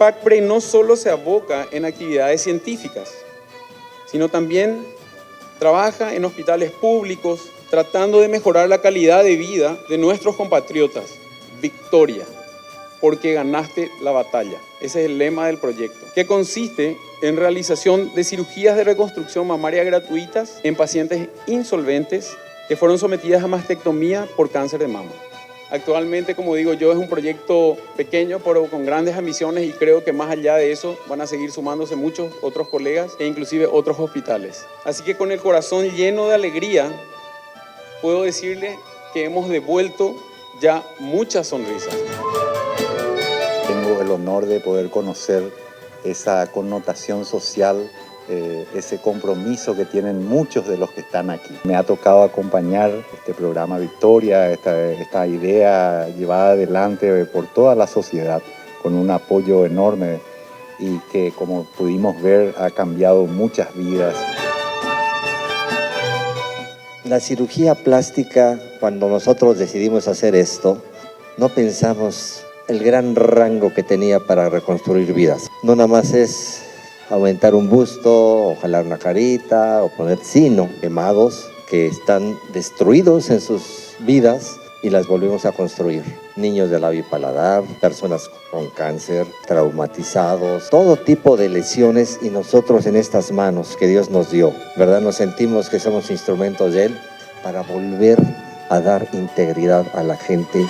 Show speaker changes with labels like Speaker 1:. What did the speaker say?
Speaker 1: PACPRE no solo se aboca en actividades científicas, sino también trabaja en hospitales públicos, tratando de mejorar la calidad de vida de nuestros compatriotas. Victoria, porque ganaste la batalla. Ese es el lema del proyecto, que consiste en realización de cirugías de reconstrucción mamaria gratuitas en pacientes insolventes que fueron sometidas a mastectomía por cáncer de mama. Actualmente, como digo yo, es un proyecto pequeño, pero con grandes ambiciones, y creo que más allá de eso van a seguir sumándose muchos otros colegas e inclusive otros hospitales. Así que con el corazón lleno de alegría, puedo decirle que hemos devuelto ya muchas sonrisas.
Speaker 2: Tengo el honor de poder conocer esa connotación social, ese compromiso que tienen muchos de los que están aquí. Me ha tocado acompañar este programa Victoria, esta idea llevada adelante por toda la sociedad con un apoyo enorme y que, como pudimos ver, ha cambiado muchas vidas.
Speaker 3: La cirugía plástica, cuando nosotros decidimos hacer esto, no pensamos el gran rango que tenía para reconstruir vidas. No nada más es aumentar un busto, o jalar una carita, o poner, sino quemados que están destruidos en sus vidas y las volvemos a construir. Niños de labio y paladar, personas con cáncer, traumatizados, todo tipo de lesiones, y nosotros en estas manos que Dios nos dio, ¿verdad? Nos sentimos que somos instrumentos de Él para volver a dar integridad a la gente.